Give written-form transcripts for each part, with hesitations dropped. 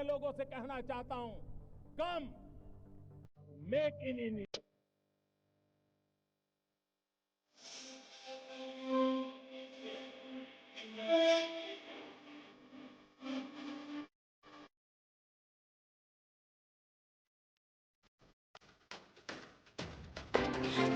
लोगों से कहना चाहता हूं, कम मेक इन इंडिया।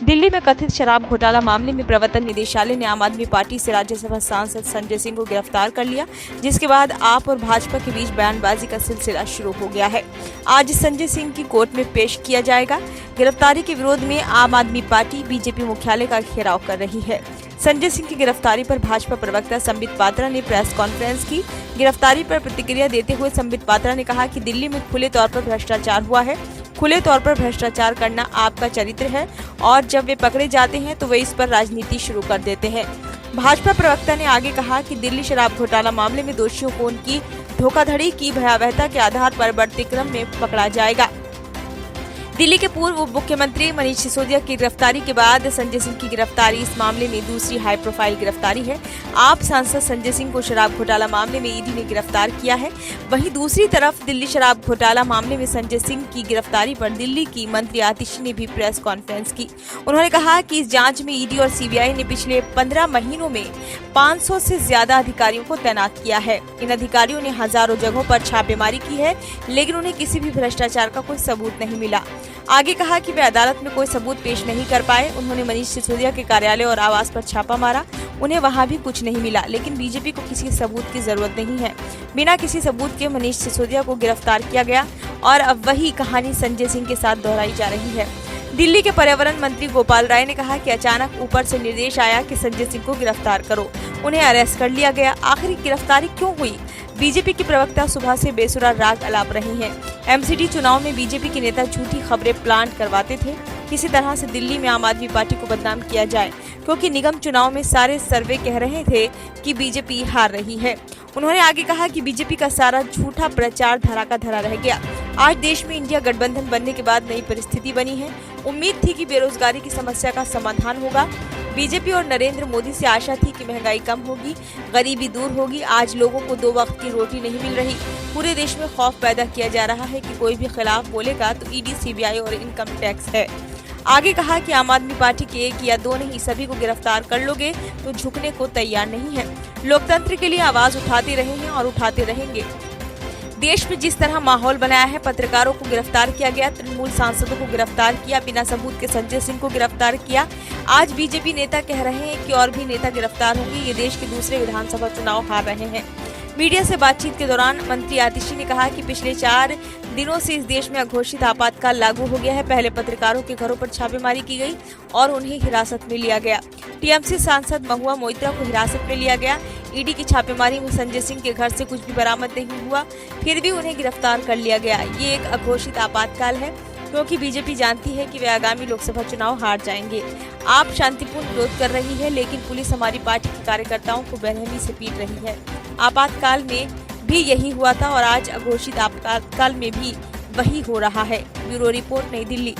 दिल्ली में कथित शराब घोटाला मामले में प्रवर्तन निदेशालय ने आम आदमी पार्टी से राज्यसभा सांसद संजय सिंह को गिरफ्तार कर लिया, जिसके बाद आप और भाजपा के बीच बयानबाजी का सिलसिला शुरू हो गया है। आज संजय सिंह की कोर्ट में पेश किया जाएगा। गिरफ्तारी के विरोध में आम आदमी पार्टी बीजेपी मुख्यालय का घेराव कर रही है। संजय सिंह की गिरफ्तारी पर भाजपा प्रवक्ता संबित पात्रा ने प्रेस कॉन्फ्रेंस की। गिरफ्तारी पर प्रतिक्रिया देते हुए संबित पात्रा ने कहा कि दिल्ली में खुले तौर पर भ्रष्टाचार हुआ है। खुले तौर पर भ्रष्टाचार करना आपका चरित्र है और जब वे पकड़े जाते हैं तो वे इस पर राजनीति शुरू कर देते हैं। भाजपा प्रवक्ता ने आगे कहा कि दिल्ली शराब घोटाला मामले में दोषियों को उनकी धोखाधड़ी की भयावहता के आधार पर बढ़ते क्रम में पकड़ा जाएगा। दिल्ली के पूर्व उप मुख्यमंत्री मनीष सिसोदिया की गिरफ्तारी के बाद संजय सिंह की गिरफ्तारी इस मामले में दूसरी हाई प्रोफाइल गिरफ्तारी है। आप सांसद संजय सिंह को शराब घोटाला मामले में ईडी ने गिरफ्तार किया है। वहीं दूसरी तरफ दिल्ली शराब घोटाला मामले में संजय सिंह की गिरफ्तारी पर दिल्ली की मंत्री आतिशी ने भी प्रेस कॉन्फ्रेंस की। उन्होंने कहा कि इस जांच में ईडी और सीबीआई ने पिछले 15 महीनों में 500 से ज्यादा अधिकारियों को तैनात किया है। इन अधिकारियों ने हजारों जगहों पर छापेमारी की है, लेकिन उन्हें किसी भी भ्रष्टाचार का कोई सबूत नहीं मिला। आगे कहा कि वे अदालत में कोई सबूत पेश नहीं कर पाए। उन्होंने मनीष सिसोदिया के कार्यालय और आवास पर छापा मारा, उन्हें वहां भी कुछ नहीं मिला, लेकिन बीजेपी को किसी सबूत की जरूरत नहीं है। बिना किसी सबूत के मनीष सिसोदिया को गिरफ्तार किया गया और अब वही कहानी संजय सिंह के साथ दोहराई जा रही है। दिल्ली के पर्यावरण मंत्री गोपाल राय ने कहा कि अचानक ऊपर से निर्देश आया कि संजय सिंह को गिरफ्तार करो, उन्हें अरेस्ट कर लिया गया। आखिर गिरफ्तारी क्यों हुई? बीजेपी की प्रवक्ता सुबह से बेसुरा राग अलाप रही हैं। एमसीडी चुनाव में बीजेपी के नेता झूठी खबरें प्लांट करवाते थे, किसी तरह से दिल्ली में आम आदमी पार्टी को बदनाम किया जाए, क्योंकि निगम चुनाव में सारे सर्वे कह रहे थे कि बीजेपी हार रही है। उन्होंने आगे कहा कि बीजेपी का सारा झूठा प्रचार धरा का धरा रह गया। आज देश में इंडिया गठबंधन बनने के बाद नई परिस्थिति बनी है। उम्मीद थी कि बेरोजगारी की समस्या का समाधान होगा। बीजेपी और नरेंद्र मोदी से आशा थी कि महंगाई कम होगी, गरीबी दूर होगी। आज लोगों को 2 वक्त की रोटी नहीं मिल रही। पूरे देश में खौफ पैदा किया जा रहा है कि कोई भी खिलाफ बोलेगा तो ईडी, सीबीआई और इनकम टैक्स है। आगे कहा कि आम आदमी पार्टी के 1 या 2 नहीं, सभी को गिरफ्तार कर लोगे तो झुकने को तैयार नहीं है। लोकतंत्र के लिए आवाज उठाते रहे हैं और उठाते रहेंगे। देश में जिस तरह माहौल बनाया है, पत्रकारों को गिरफ्तार किया गया, तृणमूल सांसदों को गिरफ्तार किया, बिना सबूत के संजय सिंह को गिरफ्तार किया। आज बीजेपी नेता कह रहे हैं कि और भी नेता गिरफ्तार होंगे। ये देश के दूसरे विधानसभा चुनाव हार रहे हैं। मीडिया से बातचीत के दौरान मंत्री आतिशी ने कहा कि पिछले 4 दिनों से इस देश में अघोषित आपातकाल लागू हो गया है। पहले पत्रकारों के घरों पर छापेमारी की गई और उन्हें हिरासत में लिया गया। टीएमसी सांसद महुआ मोइत्रा को हिरासत में लिया गया। ईडी की छापेमारी में संजय सिंह के घर से कुछ भी बरामद नहीं हुआ, फिर भी उन्हें गिरफ्तार कर लिया गया। ये एक अघोषित आपातकाल है, क्योंकि बीजेपी जानती है कि वे आगामी लोकसभा चुनाव हार जाएंगे। आप शांतिपूर्ण विरोध कर रही है, लेकिन पुलिस हमारी पार्टी के कार्यकर्ताओं को बेरहमी से पीट रही है। आपातकाल में भी यही हुआ था और आज अघोषित आपातकाल में भी वही हो रहा है। ब्यूरो रिपोर्ट, नई दिल्ली।